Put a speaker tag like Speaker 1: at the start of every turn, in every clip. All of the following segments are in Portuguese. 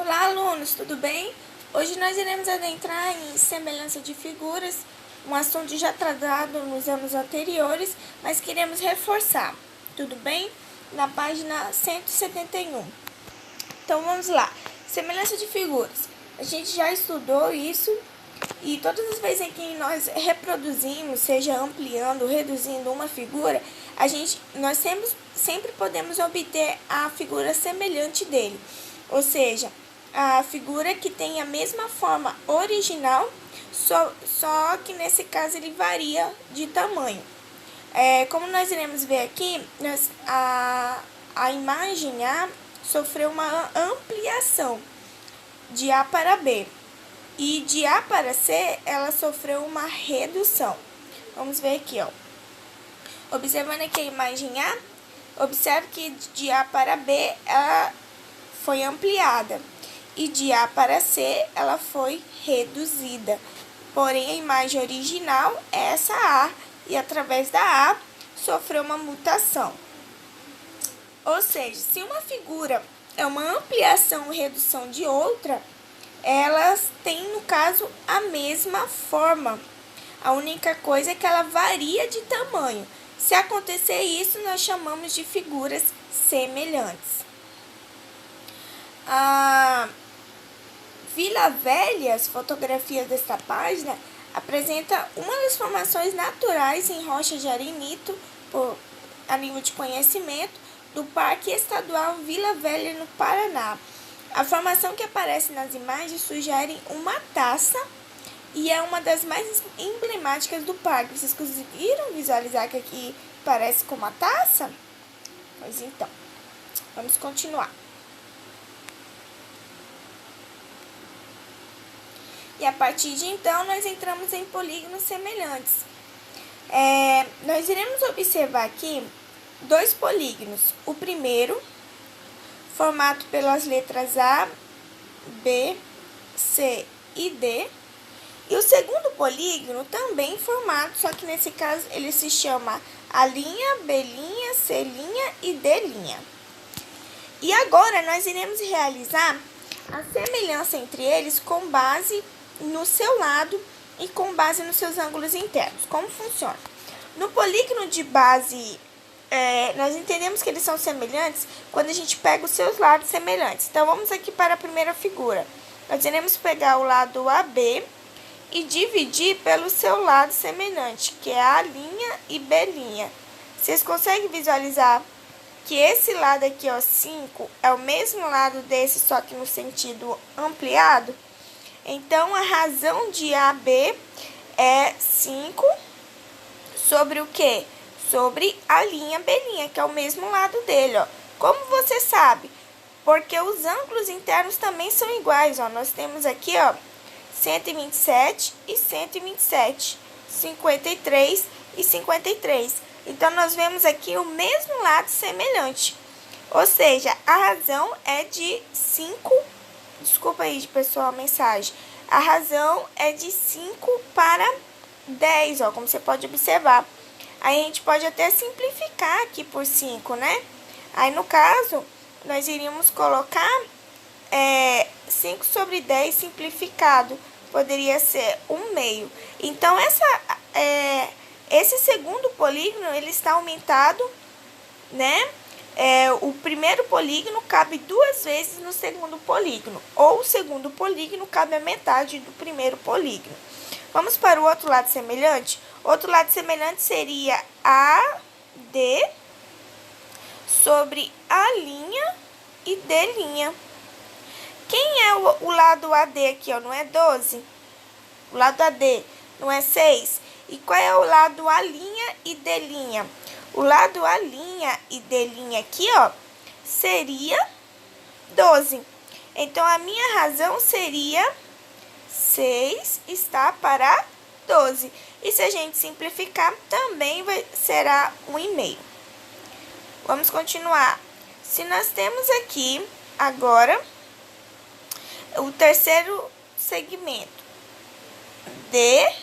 Speaker 1: Olá, alunos, tudo bem? Hoje nós iremos adentrar em semelhança de figuras, um assunto já tratado nos anos anteriores, mas queremos reforçar, tudo bem? Na página 171. Então vamos lá, semelhança de figuras. A gente já estudou isso e todas as vezes em que nós reproduzimos, seja ampliando, reduzindo uma figura, nós sempre podemos obter a figura semelhante dele. Ou seja, a figura que tem a mesma forma original, só que nesse caso ele varia de tamanho. Como nós iremos ver aqui, a imagem A sofreu uma ampliação de A para B. E de A para C, ela sofreu uma redução. Vamos ver aqui, ó. Observando aqui a imagem A, observe que de A para B, ela foi ampliada. E de A para C, ela foi reduzida. Porém, a imagem original é essa A, e através da A, sofreu uma mutação. Ou seja, se uma figura é uma ampliação ou redução de outra, elas têm, no caso, a mesma forma. A única coisa é que ela varia de tamanho. Se acontecer isso, nós chamamos de figuras semelhantes. A Vila Velha, as fotografias desta página, apresenta uma das formações naturais em rocha de arenito, a nível de conhecimento, do Parque Estadual Vila Velha, no Paraná. A formação que aparece nas imagens sugere uma taça e é uma das mais emblemáticas do parque. Vocês conseguiram visualizar que aqui parece com uma taça? Pois então, vamos continuar. E a partir de então, nós entramos em polígonos semelhantes. Nós iremos observar aqui dois polígonos. O primeiro, formado pelas letras A, B, C e D. E o segundo polígono também formado, só que nesse caso ele se chama A', B', C' e D'. E agora nós iremos realizar a semelhança entre eles com base no seu lado e com base nos seus ângulos internos. Como funciona? No polígono de base, nós entendemos que eles são semelhantes quando a gente pega os seus lados semelhantes. Então, vamos aqui para a primeira figura. Nós iremos pegar o lado AB e dividir pelo seu lado semelhante, que é A' e B'. Vocês conseguem visualizar que esse lado aqui, ó, 5, é o mesmo lado desse, só que no sentido ampliado? Então, a razão de AB é 5 sobre o quê? Sobre a linha B', que é o mesmo lado dele, ó. Como você sabe? Porque os ângulos internos também são iguais, ó. Nós temos aqui, ó, 127 e 127, 53 e 53. Então, nós vemos aqui o mesmo lado semelhante. Ou seja, a razão é de 5. Desculpa aí, pessoal, a mensagem. A razão é de 5 para 10, ó, como você pode observar. Aí, a gente pode até simplificar aqui por 5, né? Aí, no caso, nós iríamos colocar 5 sobre 10 simplificado. Poderia ser 1/2. Então, esse segundo polígono, ele está aumentado, né? O primeiro polígono cabe 2 vezes no segundo polígono, ou o segundo polígono cabe a metade do primeiro polígono. Vamos para o outro lado semelhante? Outro lado semelhante seria AD sobre A' e D'. Quem é o lado AD aqui, ó? Não é 12? O lado AD não é 6? E qual é o lado A' e D'? O lado A' e D' aqui, ó, seria 12. Então, a minha razão seria 6 está para 12. E se a gente simplificar, também será 1/2. Vamos continuar. Se nós temos aqui, agora, o terceiro segmento. D,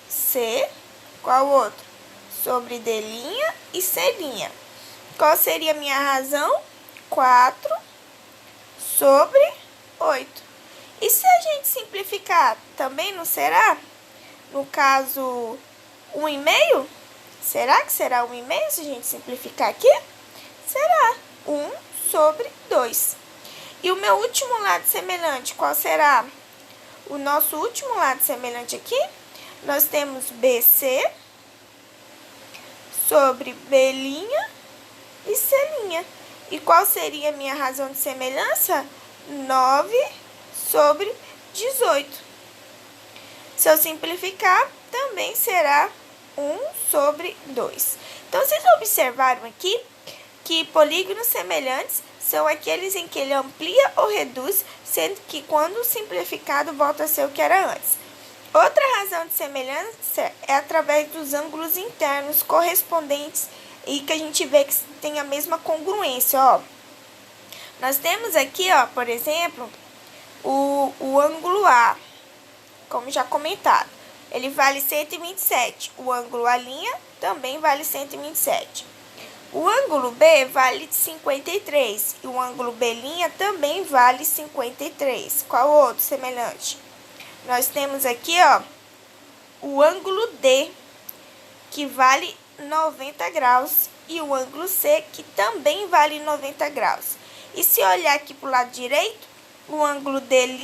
Speaker 1: C, qual outro? Sobre D' e C'. Qual seria a minha razão? 4 sobre 8. E se a gente simplificar, também não será? No caso, 1,5? Será que será 1,5 se a gente simplificar aqui? Será 1 sobre 2. E o meu último lado semelhante, qual será? O nosso último lado semelhante aqui, nós temos BC sobre B' e C'. E qual seria a minha razão de semelhança? 9 sobre 18. Se eu simplificar, também será 1 sobre 2. Então, vocês observaram aqui que polígonos semelhantes são aqueles em que ele amplia ou reduz, sendo que quando simplificado volta a ser o que era antes. Outra razão de semelhança é através dos ângulos internos correspondentes e que a gente vê que tem a mesma congruência, ó. Nós temos aqui, ó, por exemplo, o ângulo A, como já comentado, ele vale 127. O ângulo A' também vale 127. O ângulo B vale 53 e o ângulo B' também vale 53. Qual outro semelhante? Nós temos aqui, ó, o ângulo D, que vale 90 graus, e o ângulo C, que também vale 90 graus. E se olhar aqui para o lado direito, o ângulo D'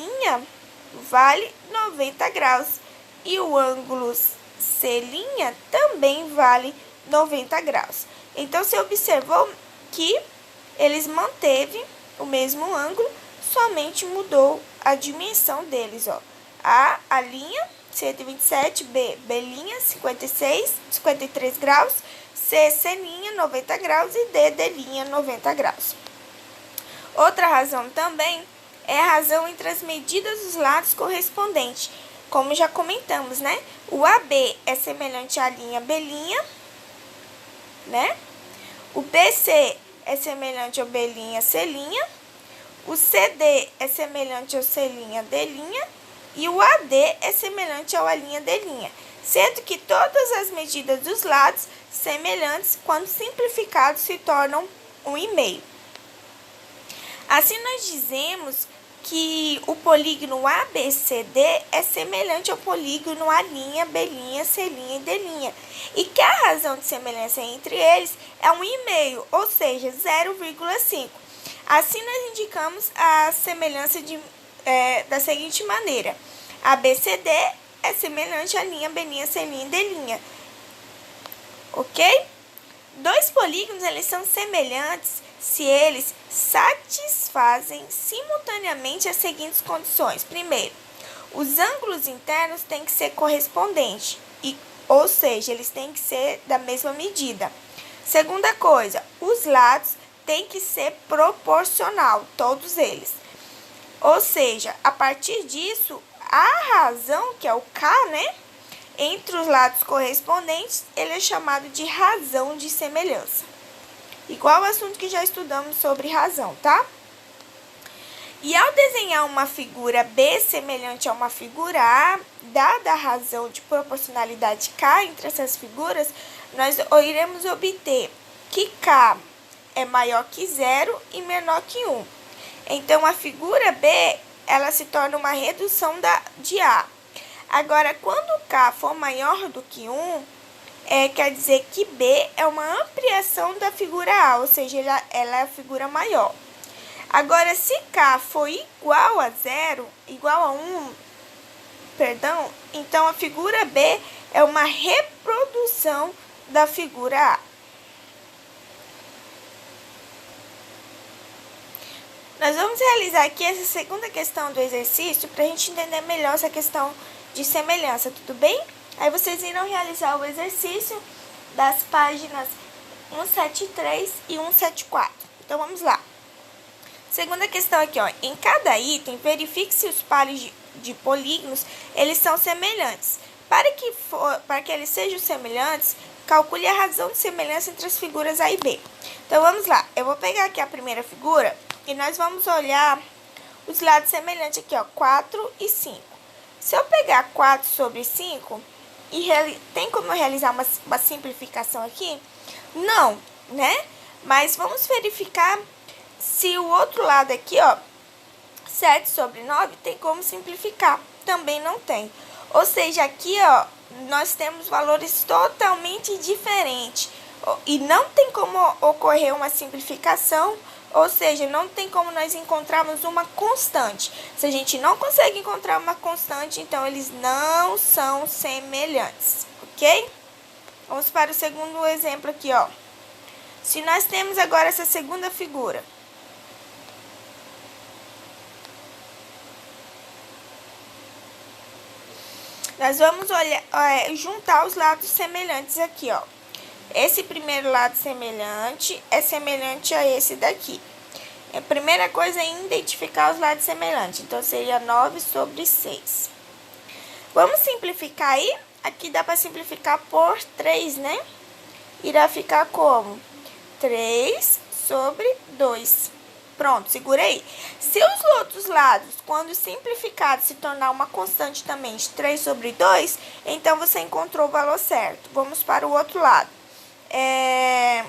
Speaker 1: vale 90 graus, e o ângulo C' também vale 90 graus. Então, você observou que eles manteve o mesmo ângulo, somente mudou a dimensão deles, ó. A linha, 127, B, B', 56, 53 graus, C', 90 graus e D', 90 graus. Outra razão também é a razão entre as medidas dos lados correspondentes. Como já comentamos, né? O AB é semelhante à linha B', né? O BC é semelhante ao B', C'. O CD é semelhante ao C', D'. E o AD é semelhante ao A', D'. Sendo que todas as medidas dos lados semelhantes, quando simplificados, se tornam 1,5. Assim, nós dizemos que o polígono ABCD é semelhante ao polígono A', B', C' e D'. E que a razão de semelhança entre eles é 1,5, ou seja, 0,5. Assim, nós indicamos a semelhança da seguinte maneira. ABCD é semelhante à linha B', C' e D'. Ok? Dois polígonos, eles são semelhantes se eles satisfazem simultaneamente as seguintes condições. Primeiro, os ângulos internos têm que ser correspondentes, ou seja, eles têm que ser da mesma medida. Segunda coisa, os lados têm que ser proporcional, todos eles. Ou seja, a partir disso, a razão, que é o K, né, entre os lados correspondentes, ele é chamado de razão de semelhança. Igual o assunto que já estudamos sobre razão, tá? E ao desenhar uma figura B semelhante a uma figura A, dada a razão de proporcionalidade K entre essas figuras, nós iremos obter que K é maior que 0 e menor que 1. Então, a figura B, ela se torna uma redução de A. Agora, quando K for maior do que 1, quer dizer que B é uma ampliação da figura A, ou seja, ela é a figura maior. Agora, se K for igual a 0, igual a 1, perdão, então a figura B é uma reprodução da figura A. Nós vamos realizar aqui essa segunda questão do exercício para a gente entender melhor essa questão de semelhança, tudo bem? Aí vocês irão realizar o exercício das páginas 173 e 174. Então, vamos lá. Segunda questão aqui, ó. Em cada item, verifique se os pares de polígonos, eles são semelhantes. Para que eles sejam semelhantes, calcule a razão de semelhança entre as figuras A e B. Então, vamos lá. Eu vou pegar aqui a primeira figura e nós vamos olhar os lados semelhantes aqui, ó, 4 e 5. Se eu pegar 4 sobre 5, tem como eu realizar uma simplificação aqui? Não, né? Mas vamos verificar se o outro lado aqui, ó, 7 sobre 9 tem como simplificar? Também não tem. Ou seja, aqui, ó, nós temos valores totalmente diferentes. E não tem como ocorrer uma simplificação, ou seja, não tem como nós encontrarmos uma constante. Se a gente não consegue encontrar uma constante, então eles não são semelhantes, ok? Vamos para o segundo exemplo aqui, ó. Se nós temos agora essa segunda figura, nós vamos juntar os lados semelhantes aqui, ó. Esse primeiro lado semelhante é semelhante a esse daqui. A primeira coisa é identificar os lados semelhantes. Então, seria 9 sobre 6. Vamos simplificar aí? Aqui dá para simplificar por 3, né? Irá ficar como? 3 sobre 2. Pronto, segurei. Se os outros lados, quando simplificados, se tornar uma constante também de 3 sobre 2, então você encontrou o valor certo. Vamos para o outro lado.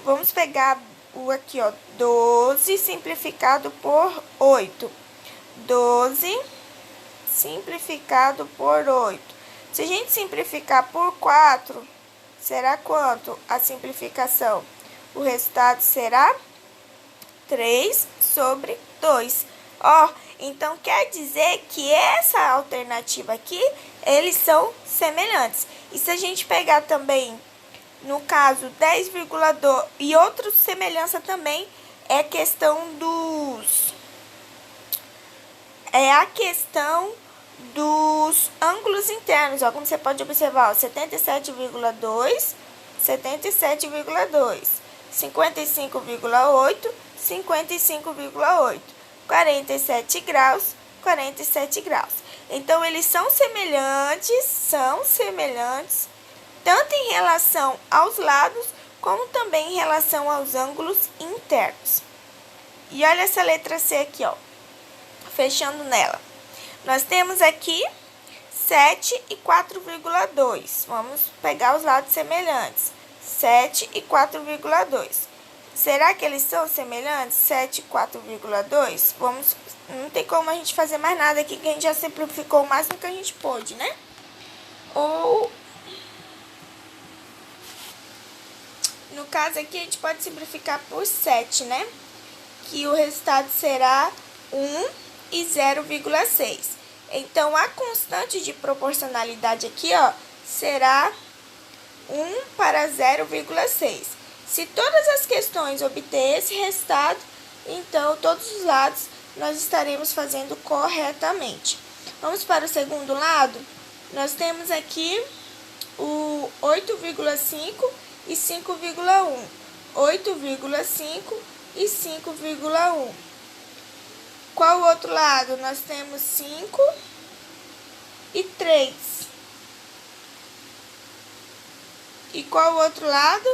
Speaker 1: Vamos pegar o aqui, ó, 12 simplificado por 8. 12 simplificado por 8. Se a gente simplificar por 4, será quanto a simplificação? O resultado será 3 sobre 2. Ó, então quer dizer que essa alternativa aqui, eles são semelhantes. E se a gente pegar também, no caso, 10,2 e outra semelhança também é questão dos... É a questão dos ângulos internos, ó, como você pode observar, 77,2, 77,2, 55,8, 55,8, 47 graus, 47 graus. Então, eles são semelhantes, tanto em relação aos lados, como também em relação aos ângulos internos. E olha essa letra C aqui, ó, fechando nela. Nós temos aqui 7 e 4,2. Vamos pegar os lados semelhantes. 7 e 4,2. Será que eles são semelhantes? 7 e 4,2? Não tem como a gente fazer mais nada aqui, que a gente já simplificou o máximo que a gente pôde, né? Ou... No caso aqui, a gente pode simplificar por 7, né? Que o resultado será 1 e 0,6. Então, a constante de proporcionalidade aqui, ó, será 1 para 0,6. Se todas as questões obter esse resultado, então, todos os lados nós estaremos fazendo corretamente. Vamos para o segundo lado. Nós temos aqui o 8,5 e 5,1. 8,5 e 5,1. Qual o outro lado? Nós temos 5 e 3. E qual o outro lado?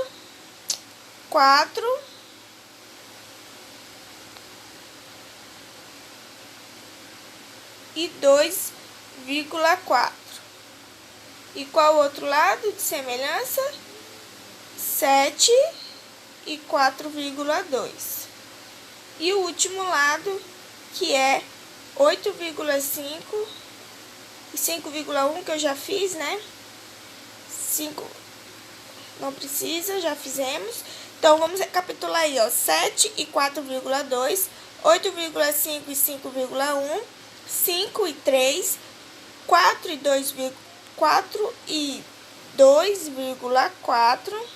Speaker 1: 4 e 2,4. E qual o outro lado de semelhança? 7 e 4,2. E o último lado, que é 8,5 e 5,1, que eu já fiz, né? 5 não precisa, já fizemos. Então, vamos recapitular aí, ó. 7 e 4,2, 8,5 e 5,1, 5 e 3, 4 e 2,4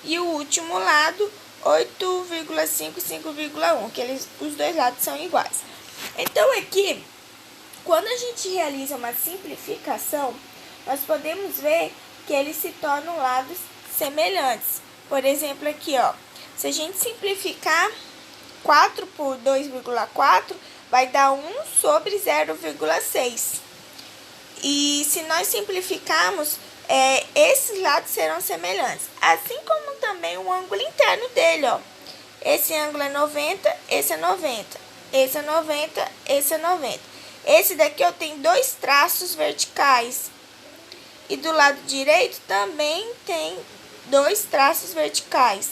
Speaker 1: e o último lado 8,5 e 5,1, que os dois lados são iguais. Então, aqui, quando a gente realiza uma simplificação, nós podemos ver que eles se tornam lados semelhantes. Por exemplo, aqui, ó, se a gente simplificar 4 por 2,4, vai dar 1 sobre 0,6. E se nós simplificarmos, esses lados serão semelhantes. Assim como também o ângulo interno dele, ó. Esse ângulo é 90, esse é 90. Esse é 90, esse é 90. Esse daqui, ó, tem 2 traços verticais. E do lado direito também tem 2 traços verticais.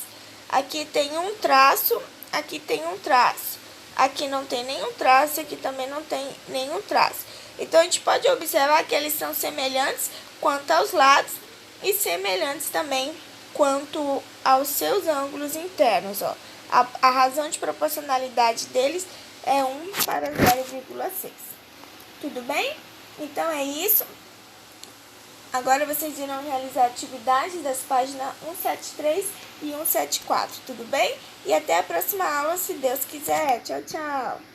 Speaker 1: Aqui tem um traço, aqui tem um traço. aqui não tem nenhum traço, aqui também não tem nenhum traço. Então, a gente pode observar que eles são semelhantes quanto aos lados e semelhantes também quanto aos seus ângulos internos, ó. A razão de proporcionalidade deles é 1 para 0,6. Tudo bem? Então, é isso. Agora, vocês irão realizar atividades das páginas 173 e 174, tudo bem? E até a próxima aula, se Deus quiser. Tchau, tchau!